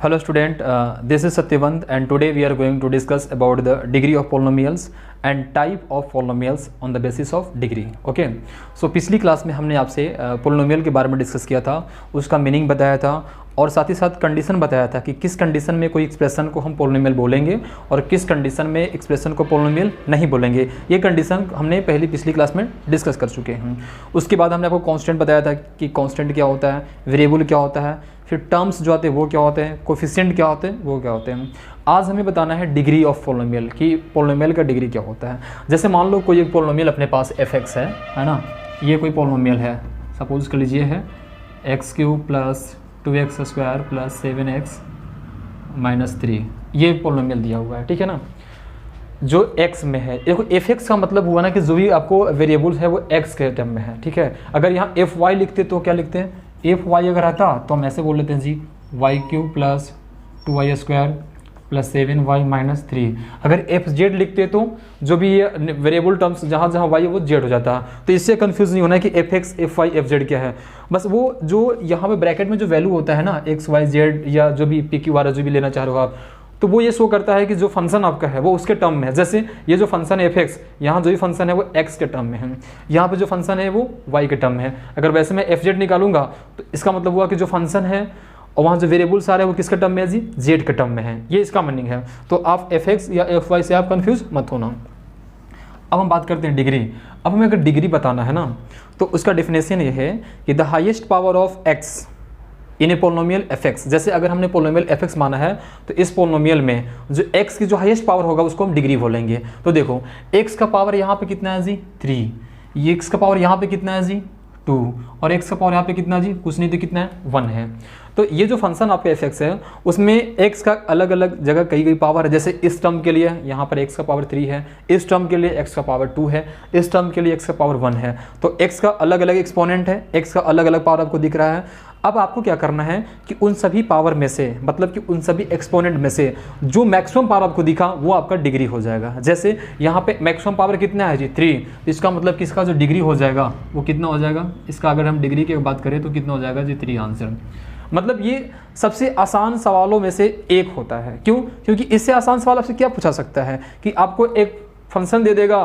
Hello student, this is Satyavant and today we are going to discuss about the degree of polynomials and type of polynomials on the basis of degree. Okay, so पिछली class में हमने आपसे polynomial के बारे में discuss किया था, उसका मीनिंग बताया था और साथ ही साथ कंडीशन बताया था कि किस कंडीशन में कोई एक्सप्रेशन को हम पोलिनोमियल बोलेंगे और किस कंडीशन में एक्सप्रेशन को पोलिनोमियल नहीं बोलेंगे। ये कंडीशन हमने पिछली क्लास में डिस्कस कर चुके हैं। उसके बाद हमने आपको कांस्टेंट बताया था कि कांस्टेंट क्या होता है, वेरिएबल क्या होता है, फिर टर्म्स जो आते हैं वो क्या होते हैं, कोफिशिएंट क्या होते हैं, वो क्या होते हैं। आज हमें बताना है डिग्री ऑफ पोलिनोमियल कि पोलिनोमियल का डिग्री क्या होता है। जैसे मान लो कोई एक पोलिनोमियल अपने पास fx है ना, ये कोई पोलिनोमियल है, सपोज कर लीजिए है x³ + 2x² + 7x - 3, ये पोलिनोमियल दिया हुआ है, ठीक है ना, जो x में है। देखो fx का मतलब हुआ ना कि जो भी आपको वेरिएबल है वो x के टर्म में है, ठीक है। अगर यहाँ fy लिखते तो क्या लिखते हैं, fy अगर आता तो हम ऐसे बोल लेते हैं जी y³ + 2y² + 7y - 3। अगर fz लिखते तो जो भी ये वेरिएबल टर्म्स जहाँ जहाँ y है वो z हो जाता। तो इससे कंफ्यूज नहीं होना है कि fx fy fz क्या है, बस वो जो यहाँ पे ब्रैकेट में जो वैल्यू होता है ना x y z या जो भी p q r जो भी लेना चाह रहे हो आप, तो वो ये शो करता है कि जो फंक्शन आपका है वो उसके टर्म में है। जैसे ये जो फंक्शन है fx, यहाँ जो भी फंक्शन है वो x के टर्म में है, यहाँ पे जो फंक्शन है वो y के टर्म में है। अगर वैसे मैं fz निकालूंगा तो इसका मतलब हुआ कि जो फंक्शन है और वहाँ जो वेरिएबल्स आ रहे हैं वो किसके टर्म में है जी, z के टर्म में है। ये इसका मीनिंग है। तो आप fx या fy से आप कन्फ्यूज मत होना। अब हम बात करते हैं डिग्री। अब हमें अगर डिग्री बताना है ना तो उसका डेफिनेशन ये है कि the highest power of x in A polynomial fx। जैसे अगर हमने पोलिनोमियल fx माना है तो इस पोलिनोमियल में जो x की जो हाईएस्ट पावर होगा उसको हम डिग्री बोलेंगे। तो देखो x का पावर यहाँ पे कितना है जी 3, ये x का पावर यहाँ पे कितना है जी 2 और x का पावर यहाँ पे कितना जी, कुछ नहीं तो कितना है 1 है। तो ये जो फंक्शन आपका fx है उसमें x का अलग अलग जगह कई पावर है। जैसे इस टर्म के लिए यहाँ पर x का पावर 3 है, इस टर्म के लिए x का पावर 2 है, इस टर्म के लिए x का पावर 1 है। तो x का अलग अलग एक्सपोनेंट है, x का अलग अलग पावर आपको दिख रहा है। अब आपको क्या करना है कि उन सभी पावर में से, मतलब कि उन सभी एक्सपोनेंट में से जो मैक्सिमम पावर आपको दिखा वो आपका डिग्री हो जाएगा। जैसे यहाँ पे मैक्सिमम पावर कितना है जी 3, इसका मतलब कि इसका जो डिग्री हो जाएगा वो कितना हो जाएगा, इसका अगर हम डिग्री की बात करें तो कितना हो जाएगा जी 3 आंसर। मतलब ये सबसे आसान सवालों में से एक होता है। क्यों? क्योंकि इससे आसान सवाल आपसे क्या पूछा सकता है कि आपको एक फंक्शन दे देगा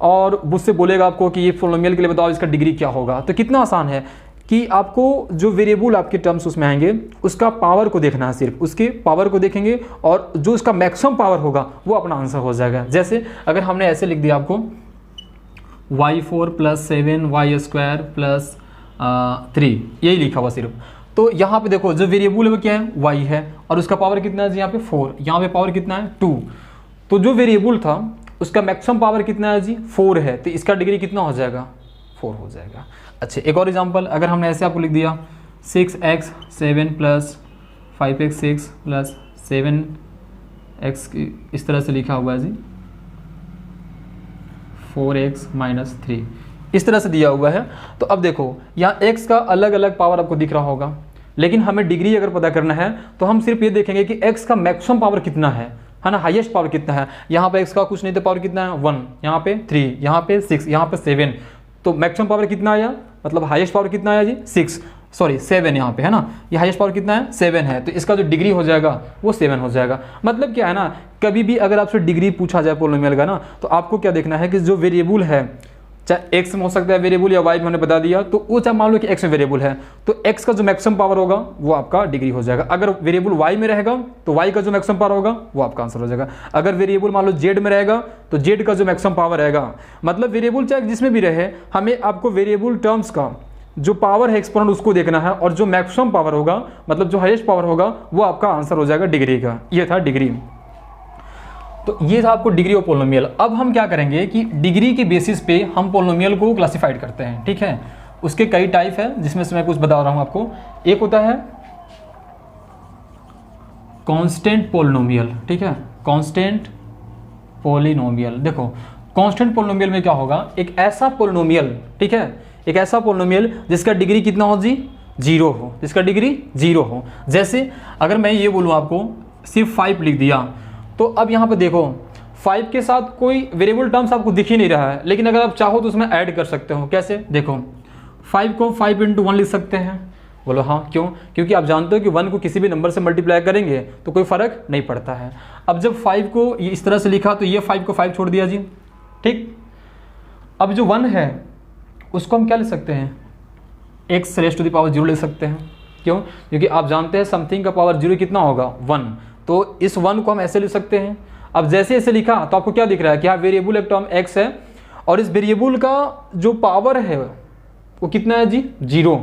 और उससे बोलेगा आपको कि ये पोलिनोमियल के लिए बताओ इसका डिग्री क्या होगा। तो कितना आसान है कि आपको जो वेरिएबल आपके टर्म्स उसमें आएंगे उसका पावर को देखना है, सिर्फ उसके पावर को देखेंगे और जो उसका मैक्सिमम पावर होगा वो अपना आंसर हो जाएगा। जैसे अगर हमने ऐसे लिख दिया आपको y4 + 7y² + 3, यही लिखा हुआ सिर्फ, तो यहाँ पे देखो जो वेरिएबल है वो क्या है y है और उसका पावर कितना है जी यहाँ पे 4, यहाँ पे पावर कितना है 2। तो जो वेरिएबल था उसका मैक्सिमम पावर कितना है जी 4 है, तो इसका डिग्री कितना हो जाएगा 4 हो जाएगा। अच्छा, एक और एग्जांपल अगर हमने ऐसे आपको लिख दिया 6x 7 + 5x6 + 7x, इस तरह से लिखा हुआ है जी 4x - 3, इस तरह से दिया हुआ है। तो अब देखो यहाँ x का अलग अलग पावर आपको दिख रहा होगा, लेकिन हमें डिग्री अगर पता करना है तो हम सिर्फ ये देखेंगे कि x का मैक्सिमम पावर कितना है ना, हाईएस्ट पावर कितना है। यहाँ पे x का कुछ नहीं तो पावर कितना है 1, यहाँ पे 3, यहाँ पे 6, यहाँ पे 7, तो मैक्सिमम पावर कितना आया, मतलब हाईएस्ट पावर कितना आया जी 7 यहाँ पे है ना, ये हाईएस्ट पावर कितना है 7 है। तो इसका जो डिग्री हो जाएगा वो 7 हो जाएगा। मतलब क्या है ना, कभी भी अगर आपसे डिग्री पूछा जाए पोलिनोमियल का ना तो आपको क्या देखना है कि जो वेरिएबल है, चाहे x में हो सकता है वेरिएबल या y में हमने बता दिया, तो वो चाहे मान लो कि x में वेरिएबल है तो x का जो मैक्सिमम पावर होगा वो आपका डिग्री हो जाएगा। अगर वेरिएबल y में रहेगा तो y का जो मैक्सिमम पावर होगा वो आपका आंसर हो जाएगा। अगर वेरिएबल मान लो z में रहेगा तो z का जो मैक्सिमम पावर रहेगा, मतलब वेरिएबल चाहे जिसमें भी रहे, हमें आपको वेरिएबल टर्म्स का जो पावर है एक्सपोनेंट उसको देखना है और जो मैक्सिमम पावर होगा, मतलब जो हाईएस्ट पावर होगा, वो आपका आंसर हो जाएगा डिग्री का। ये था डिग्री। तो ये था आपको डिग्री ऑफ पोलिनोमियल। अब हम क्या करेंगे कि डिग्री के बेसिस पे हम पोलिनोमियल को क्लासिफाइड करते हैं, ठीक है। उसके कई टाइप है जिसमें से मैं कुछ बता रहा हूं आपको। एक होता है कांस्टेंट पोलिनोमियल, ठीक है, कांस्टेंट पोलिनोमियल। देखो कांस्टेंट पोलिनोमियल में क्या होगा, एक ऐसा पोलिनोमियल, ठीक है, एक ऐसा पोलिनोमियल जिसका डिग्री कितना हो जी 0 हो, जिसका डिग्री 0 हो। जैसे अगर मैं ये बोलूँ आपको सिर्फ 5 लिख दिया, तो अब यहाँ पे देखो 5 के साथ कोई वेरिएबल टर्म्स आपको दिख ही नहीं रहा है, लेकिन अगर आप चाहो तो उसमें ऐड कर सकते हो। कैसे, देखो 5 को 5 × 1 लिख सकते हैं, बोलो हाँ, क्यों? क्योंकि आप जानते हो कि 1 को किसी भी नंबर से मल्टीप्लाई करेंगे तो कोई फ़र्क नहीं पड़ता है। अब जब 5 को इस तरह से लिखा तो ये 5 को 5 छोड़ दिया जी, ठीक। अब जो 1 है उसको हम क्या ले सकते हैं, x raise to the power 0 ले सकते हैं। क्यों? क्योंकि आप जानते हैं समथिंग का पावर 0 कितना होगा, 1। तो इस 1 को हम ऐसे ले सकते हैं। अब जैसे ऐसे लिखा तो आपको क्या दिख रहा है कि हाँ वेरिएबल एक टर्म x है और इस वेरिएबल का जो पावर है वो कितना है जी, 0।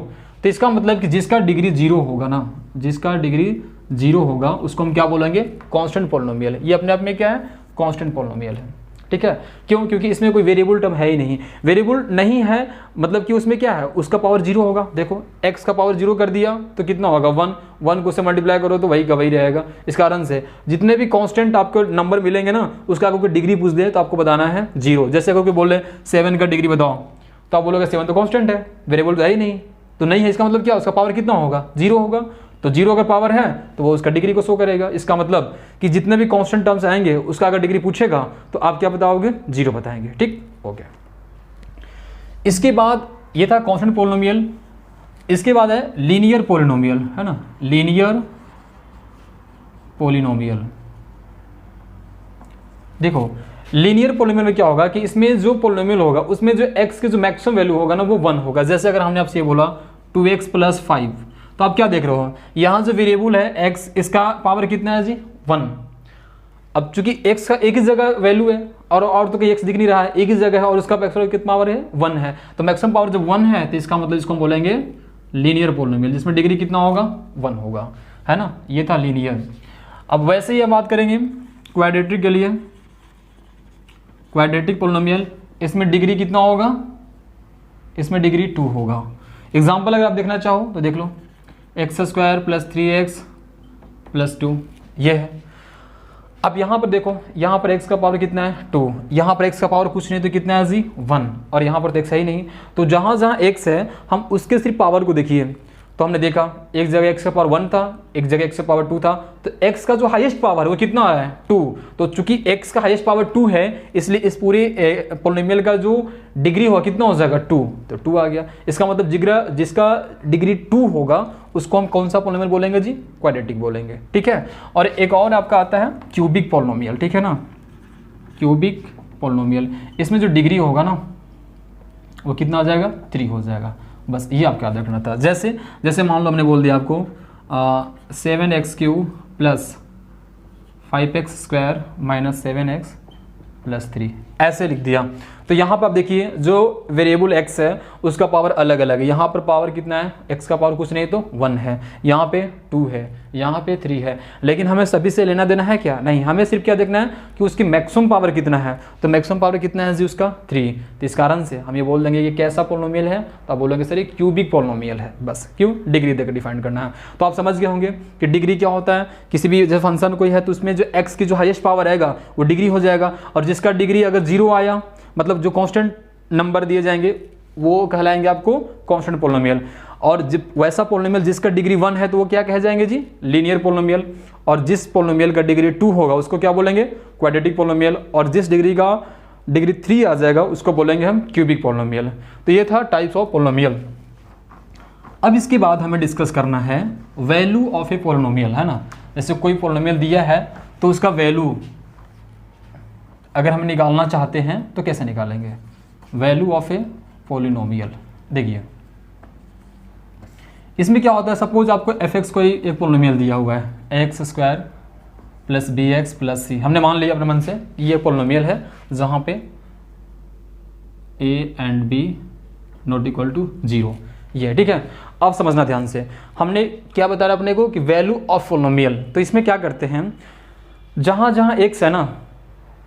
तो इसका मतलब कि जिसका डिग्री 0 होगा ना, जिसका डिग्री 0 होगा उसको हम क्या बोलेंगे, कांस्टेंट पॉलिनोमियल। ये अपने आप में क्या है, कांस्टेंट पॉलिनोमियल है, ठीक है। क्यों? क्योंकि इसमें कोई वेरिएबल टर्म है ही नहीं। वेरिएबल नहीं है मतलब कि उसमें क्या है, उसका पावर 0 होगा। देखो x का पावर 0 कर दिया तो कितना होगा, 1 को उससे मल्टीप्लाई करो तो वही का वही रहेगा। इस कारण से जितने भी कांस्टेंट आपको नंबर मिलेंगे ना, उसका अगर कोई डिग्री पूछ दे तो आपको बताना है 0। जैसे अगर कोई बोले 7 का डिग्री बताओ तो आप बोलोगे 7 तो कांस्टेंट है, वेरिएबल तो है ही नहीं, तो नहीं है इसका मतलब क्या, उसका पावर कितना होगा, 0 होगा। तो 0 अगर पावर है तो वो उसका डिग्री को शो करेगा। इसका मतलब कि जितने भी कांस्टेंट टर्म्स आएंगे उसका अगर डिग्री पूछेगा तो आप क्या बताओगे, 0 बताएंगे, ठीक हो गया। इसके बाद ये था कांस्टेंट पॉलिनोमियल। इसके बाद है लीनियर पॉलिनोमियल, है ना, लीनियर पॉलिनोमियल। देखो लीनियर पॉलिनोमियल में क्या होगा कि इसमें जो पॉलिनोमियल होगा उसमें जो x की जो मैक्सिमम वैल्यू होगा ना वो 1 होगा। जैसे अगर हमने आपसे ये बोला 2x + 5, तो आप क्या देख रहे हो, यहाँ जो वेरिएबल है x, इसका पावर कितना है जी, 1। अब चूंकि x का एक ही जगह वैल्यू है और तो कोई x दिख नहीं रहा है, एक ही जगह है और उसका मैक्सिमम कितना पावर है, 1 है। तो मैक्सिमम पावर जब 1 है तो इसका मतलब इसको हम बोलेंगे लीनियर पॉलिनोमियल, जिसमें डिग्री कितना होगा, 1 होगा, है ना। ये था लीनियर। अब वैसे ही हम बात करेंगे क्वाड्रेटिक के लिए। क्वाड्रेटिक पॉलिनोमियल, इसमें डिग्री कितना होगा, इसमें डिग्री 2 होगा। एग्जाम्पल अगर आप देखना चाहो तो देख लो, x² + 3x + 2 ये है। अब यहाँ पर देखो, यहाँ पर x का पावर कितना है, 2। यहाँ पर x का पावर कुछ नहीं तो कितना है जी, 1। और यहाँ पर तो x है ही नहीं। तो जहाँ जहाँ x है हम उसके सिर्फ पावर को देखिए। तो हमने देखा एक जगह x का पावर 1 था, एक जगह x का पावर 2 था, तो x का जो हाईएस्ट पावर है वो कितना है, 2। तो चूंकि x का हाईएस्ट पावर 2 है इसलिए इस पूरे पॉलिनोमियल का जो डिग्री होगा कितना हो जाएगा, 2। तो 2 आ गया। इसका मतलब जिसका डिग्री 2 होगा उसको हम कौन सा पॉलिनोमियल बोलेंगे जी, क्वाड्रेटिक बोलेंगे, ठीक है। और एक और आपका आता है क्यूबिक पॉलिनोमियल, ठीक है ना, क्यूबिक पॉलिनोमियल। इसमें जो डिग्री होगा ना वो कितना आ जाएगा, 3 हो जाएगा। बस ये आपको याद रखना था। जैसे मान लो हमने बोल दिया आपको 7x³ + 5x² - 7x + 3 ऐसे लिख दिया। तो यहाँ पर आप देखिए जो वेरिएबल x है उसका पावर अलग अलग है। यहाँ पर पावर कितना है, x का पावर कुछ नहीं तो 1 है, यहाँ पे 2 है, यहाँ पे 3 है। लेकिन हमें सभी से लेना देना है क्या, नहीं, हमें सिर्फ क्या देखना है कि उसकी मैक्सिमम पावर कितना है। तो मैक्सिमम पावर कितना है जी उसका, 3। तो इस कारण से हम ये बोल देंगे ये कैसा पॉलिनोमियल है, तो आप बोलेंगे सर ये क्यूबिक पॉलिनोमियल है। बस क्यों, डिग्री देकर डिफाइन करना है। तो आप समझ गए होंगे कि डिग्री क्या होता है, किसी भी जैसे फंक्शन कोई है तो उसमें जो x की जो हाईएस्ट पावर आएगा वो डिग्री हो जाएगा। और जिसका डिग्री अगर 0 आया मतलब जो कांस्टेंट नंबर दिए जाएंगे वो कहलाएंगे आपको कांस्टेंट पॉलिनोमियल। और वैसा पॉलिनोमियल जिसका डिग्री 1 है तो वो क्या कहे जाएंगे जी, लीनियर पॉलिनोमियल। और जिस पॉलिनोमियल का डिग्री 2 होगा उसको क्या बोलेंगे, क्वाड्रेटिक पॉलिनोमियल। और जिस डिग्री का डिग्री 3 आ जाएगा उसको बोलेंगे हम क्यूबिक पॉलिनोमियल। तो ये था टाइप्स ऑफ पॉलिनोमियल। अब इसके बाद हमें डिस्कस करना है वैल्यू ऑफ ए पॉलिनोमियल, है ना। जैसे कोई पॉलिनोमियल दिया है तो उसका वैल्यू अगर हम निकालना चाहते हैं तो कैसे निकालेंगे, वैल्यू ऑफ ए पॉलिनोमियल। देखिए इसमें क्या होता है, सपोज आपको f(x) कोई एक पॉलिनोमियल दिया हुआ है, x² + bx + c। हमने मान लिया अपने मन से ये पॉलिनोमियल है जहाँ पे a and b ≠ 0, ये ठीक है। अब समझना ध्यान से, हमने क्या बताया अपने को कि वैल्यू ऑफ पॉलिनोमियल। तो इसमें क्या करते हैं, जहाँ जहाँ x है ना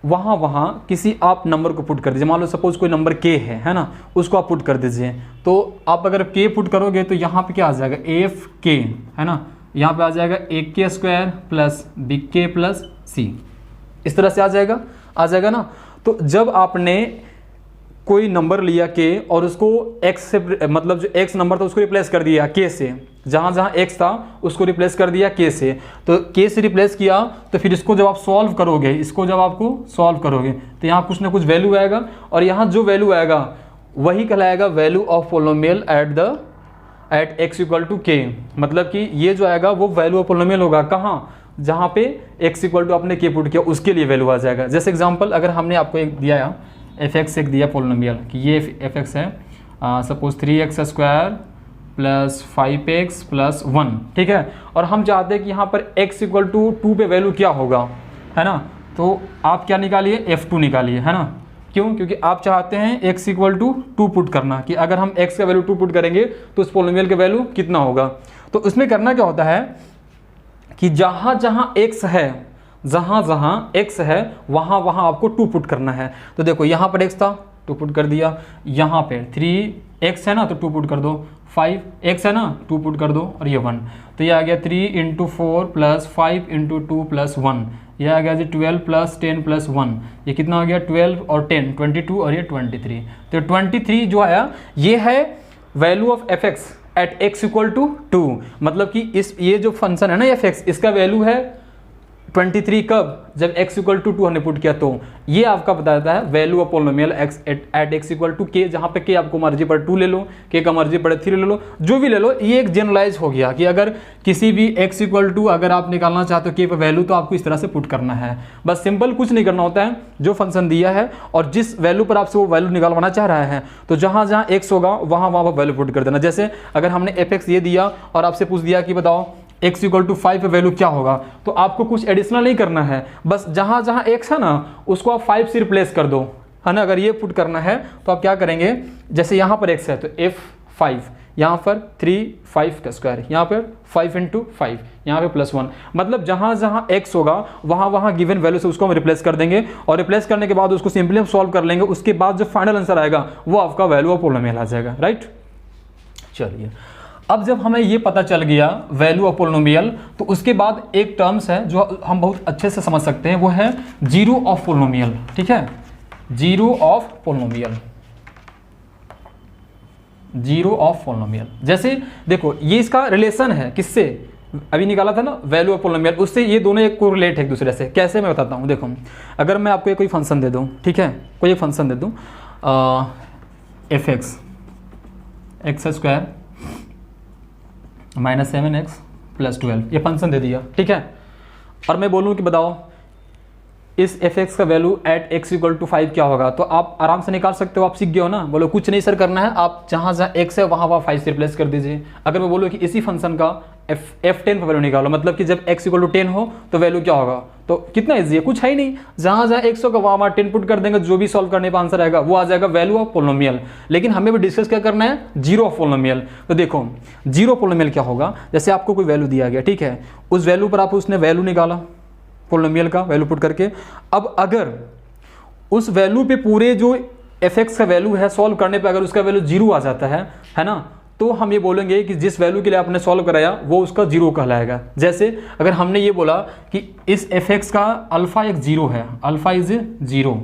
वहाँ वहाँ किसी आप नंबर को पुट कर दीजिए। मान लो सपोज कोई नंबर k है ना, उसको आप पुट कर दीजिए। तो आप अगर k पुट करोगे तो यहाँ पे क्या आ जाएगा, f(k) है ना, यहाँ पे आ जाएगा ak² + bk + c, इस तरह से आ जाएगा ना। तो जब आपने कोई नंबर लिया k और उसको x से मतलब जो x नंबर था उसको रिप्लेस कर दिया k से, जहाँ जहाँ x था उसको रिप्लेस कर दिया k से। तो k से रिप्लेस किया तो फिर इसको जब आप सॉल्व करोगे, इसको जब आपको सॉल्व करोगे तो यहाँ कुछ ना कुछ वैल्यू आएगा और यहाँ जो वैल्यू आएगा वही कहलाएगा value of polynomial at the at x equal to k, मतलब कि ये जो आएगा वो वैल्यू ऑफ पोलिनोमियल होगा कहाँ, जहाँ पे x इक्वल टू आपने के पुट किया उसके लिए वैल्यू आ जाएगा। जैसे एग्जांपल अगर हमने आपको एक दिया fx एक दिया पोलिनोमियल कि ये fx है suppose 3x square plus 5x plus 1, ठीक है, और हम चाहते हैं कि यहाँ पर x इक्वल टू 2 पे वैल्यू क्या होगा, है ना, तो आप क्या निकालिए f2 निकालिए, है ना, क्यों, क्योंकि आप चाहते हैं x इक्वल टू 2 पुट करना कि अगर हम x का वैल्यू 2 पुट करेंगे तो उस पोलिनोमियल का वैल्यू कितना होगा। तो उसमें करना क्या होता है कि जहाँ जहाँ x है, जहाँ जहाँ x है वहाँ वहाँ आपको 2 पुट करना है। तो देखो यहाँ पर x था 2 पुट कर दिया, यहाँ पे 3x है ना तो 2 पुट कर दो, 5x है ना 2 पुट कर दो और ये 1, तो ये आ गया 3 इंटू 4 प्लस 5 इंटू 2 प्लस 1, ये आ गया जी 12 प्लस 10 प्लस 1, ये कितना हो गया 12 और 10 22 और ये 23। तो 23 जो आया ये है value of fx at x equal to 2, मतलब कि इस ये जो फंक्शन है ना fx इसका वैल्यू है 23 कब, जब x इक्वल टू 2 हमने पुट किया। तो ये आपका बताता है value of polynomial x at x equal to k, जहाँ पे k आपको मर्जी पड़े 2 ले लो, k का मर्जी पड़े 3 ले लो, जो भी ले लो। ये एक जनरलाइज हो गया कि अगर किसी भी x इक्वल टू अगर आप निकालना चाहते हो k पे वैल्यू तो आपको इस तरह से पुट करना है। बस सिंपल कुछ नहीं करना होता है, जो फंक्शन दिया है और जिस वैल्यू पर आपसे वो वैल्यू निकालवाना चाह रहा है तो जहाँ जहाँ x होगा वहाँ वहाँ वैल्यू पुट कर देना। जैसे अगर हमने fx ये दिया और आपसे पूछ दिया कि बताओ x इक्वल टू 5 पे वैल्यू क्या होगा, तो आपको कुछ एडिशनल नहीं करना है, बस जहाँ जहाँ x है ना उसको आप 5 से रिप्लेस कर दो, है ना। अगर ये पुट करना है तो आप क्या करेंगे, जैसे यहाँ पर x है तो f5, यहाँ पर 3 5 का स्क्वायर, यहाँ पर 5 इंटू 5, यहाँ पे प्लस 1, मतलब जहाँ जहाँ x होगा वहाँ वहाँ गिवन वैल्यू से उसको हम रिप्लेस कर देंगे और रिप्लेस करने के बाद उसको सिंपली हम सॉल्व कर लेंगे। उसके बाद जो फाइनल आंसर आएगा वो आपका वैल्यू ऑफ पोलिनोमियल आ जाएगा, राइट। चलिए अब जब हमें ये पता चल गया वैल्यू ऑफ पोलिनोमियल, तो उसके बाद एक टर्म्स है जो हम बहुत अच्छे से समझ सकते हैं, वो है जीरो ऑफ पोलिनोमियल, ठीक है, zero of polynomial, zero of polynomial. जैसे देखो ये इसका रिलेशन है किससे, अभी निकाला था ना वैल्यू ऑफ पोलिनोमियल, उससे ये दोनों एक कोरिलेट है एक दूसरे से। कैसे मैं बताता हूँ, देखो अगर मैं आपको कोई फंक्शन दे दूँ, ठीक है, कोई एक फंक्शन दे दूँ fx x square minus 7x plus 12, ये फंक्शन दे दिया, ठीक है, और मैं बोलूँ कि बताओ इस fx का value at x equal to 5 क्या होगा, तो आप आराम से निकाल सकते हो, आप सीख गए हो ना। बोलो कुछ नहीं सर करना है, आप जहाँ जहाँ x है वहाँ वहाँ 5 से रिप्लेस कर दीजिए। अगर मैं बोलूँ कि इसी फंक्शन का f10 पर वैल्यू निकालो, मतलब कि जब x इक्वल टू 10 हो तो वैल्यू क्या होगा, तो कितना ईजी है, कुछ है ही नहीं, जहाँ जहाँ x होगा वहाँ वहाँ 10 पुट कर देंगे, जो भी सॉल्व करने पर आंसर आएगा वो आ जाएगा वैल्यू ऑफ पोलिनोमियल। लेकिन हमें भी डिस्कस क्या करना है, जीरो ऑफ पोलिनोमियल। तो देखो जीरो पोलिनोमियल क्या होगा, जैसे आपको कोई वैल्यू दिया गया, ठीक है, उस वैल्यू पर आप उसने वैल्यू निकाला पोलिनोमियल का वैल्यू पुट करके, अब अगर उस वैल्यू पे पूरे जो fx का वैल्यू है सॉल्व करने पे अगर उसका वैल्यू जीरो आ जाता है ना, तो हम ये बोलेंगे कि जिस वैल्यू के लिए आपने सॉल्व कराया वो उसका जीरो कहलाएगा। जैसे अगर हमने ये बोला कि इस fx का अल्फा एक जीरो है, alpha is zero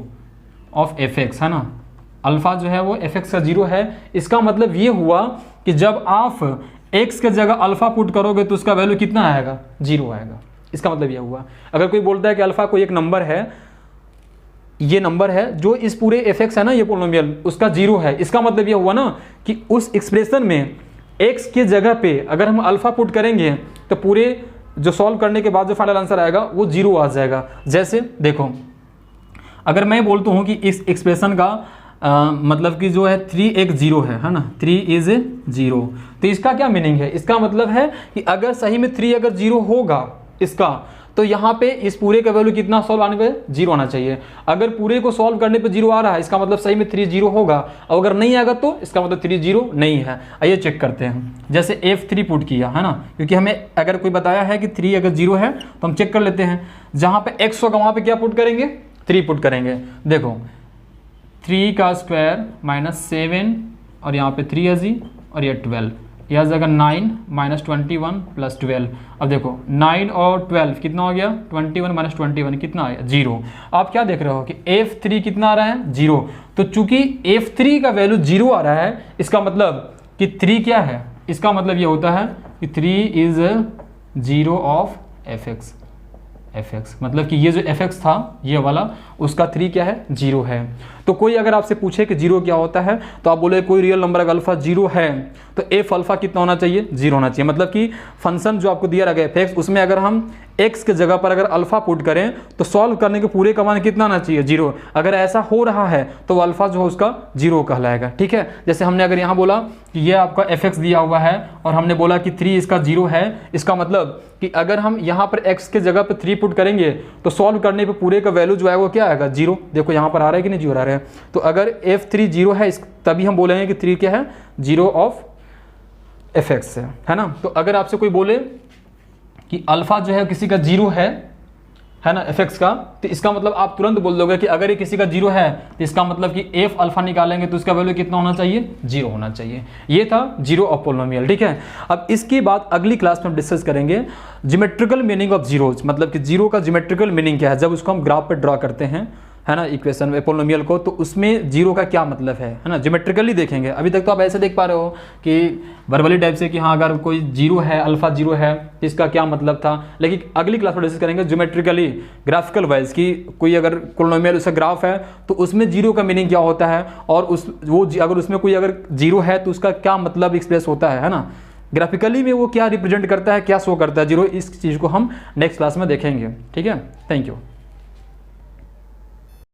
of fx, है ना, अल्फा जो है वो fx का जीरो है, इसका मतलब ये हुआ कि जब आप x के जगह अल्फा पुट करोगे तो उसका वैल्यू कितना आएगा, जीरो आएगा। इसका मतलब यह हुआ। अगर कोई बोलता है कि अल्फा कोई एक नंबर है, ये नंबर है जो इस पूरे fx है ना ये पोलिनोमियल उसका जीरो है, इसका मतलब यह हुआ ना कि उस एक्सप्रेशन में x के जगह पे अगर हम अल्फा पुट करेंगे तो पूरे जो सॉल्व करने के बाद जो फाइनल आंसर आएगा वो जीरो आ जाएगा। जैसे देखो अगर मैं बोलता हूँ कि इस एक्सप्रेशन का मतलब कि जो है 3 एक जीरो है ना, 3 इज जीरो, तो इसका क्या मीनिंग है, इसका मतलब है कि अगर सही में 3 अगर जीरो होगा इसका, तो यहाँ पे इस पूरे का वैल्यू कितना सॉल्व आने पे जीरो आना चाहिए। अगर पूरे को सॉल्व करने पे जीरो आ रहा है इसका मतलब सही में 3 जीरो होगा, और अगर नहीं आएगा तो इसका मतलब 3 जीरो नहीं है। आइए चेक करते हैं। जैसे f3 पुट किया है ना, क्योंकि हमें अगर कोई बताया है कि 3 अगर जीरो है तो हम चेक कर लेते हैं। जहाँ पे x होगा वहाँ पे क्या पुट करेंगे, 3 पुट करेंगे। देखो 3 का स्क्वायर माइनस 7 और यहाँ पे 3 अजी और ये 12, यह जगह 9 माइनस 21 प्लस 12। अब देखो 9 और 12 कितना हो गया, 21 माइनस 21 कितना आया, जीरो। आप क्या देख रहे हो कि f3 कितना आ रहा है, जीरो। तो चूंकि f3 का वैल्यू जीरो आ रहा है इसका मतलब कि 3 क्या है, इसका मतलब ये होता है कि 3 is zero of fx। fx, मतलब कि ये जो fx था ये वाला, उसका 3 क्या है, 0 है। तो कोई अगर आपसे पूछे कि 0 क्या होता है तो आप बोले कोई रियल नंबर अगर अल्फा 0 है तो f अल्फा कितना होना चाहिए, 0 होना चाहिए। मतलब कि फंक्शन जो आपको दिया गया fx, उसमें अगर हम x के जगह पर अगर अल्फा पुट करें तो सॉल्व करने के पूरे का मान कितना आना चाहिए, 0। अगर ऐसा हो रहा है तो अल्फा जो है उसका 0 कहलाएगा, ठीक है। जैसे हमने अगर यहाँ बोला कि ये आपका fx दिया हुआ है और हमने बोला कि 3 इसका 0 है, इसका मतलब कि अगर हम यहाँ पर x के जगह पर 3 पुट करेंगे तो सॉल्व करने पे पूरे का वैल्यू जो है वो क्या आएगा, 0। देखो यहाँ पर आ रहा है कि नहीं, 0 आ रहा है। तो अगर f3 0 है तभी हम बोलेंगे कि 3 क्या है, 0 ऑफ fx है ना। तो अगर आपसे कोई बोले कि अल्फा जो है किसी का 0 है ना, fx का, तो इसका मतलब आप तुरंत बोल दोगे कि अगर ये किसी का 0 है तो इसका मतलब कि f अल्फा निकालेंगे तो इसका वैल्यू कितना होना चाहिए, 0 होना चाहिए। ये था जीरो ऑफ पोलिनोमियल, ठीक है। अब इसके बाद अगली क्लास में हम डिस्कस करेंगे ज्योमेट्रिकल मीनिंग ऑफ जीरोज, मतलब कि जीरो का ज्योमेट्रिकल मीनिंग क्या है जब उसको हम ग्राफ पर ड्रॉ करते हैं, है ना, इक्वेशन में पोलिनोमियल को, तो उसमें जीरो का क्या मतलब है ना, ज्योमेट्रिकली देखेंगे। अभी तक तो आप ऐसे देख पा रहे हो कि वर्बली टाइप से कि हाँ अगर कोई 0 है, अल्फा 0 है तो इसका क्या मतलब था, लेकिन अगली क्लास में डिस्कस करेंगे ज्योमेट्रिकली, ग्राफिकल वाइज, कि कोई अगर पोलिनोमियल उसका ग्राफ है तो उसमें जीरो का मीनिंग क्या होता है, और अगर उसमें कोई अगर 0 है तो उसका क्या मतलब एक्सप्रेस होता है ना, ग्राफिकली में वो क्या रिप्रेजेंट करता है, क्या शो करता है जीरो। इस चीज़ को हम नेक्स्ट क्लास में देखेंगे, ठीक है। Thank you.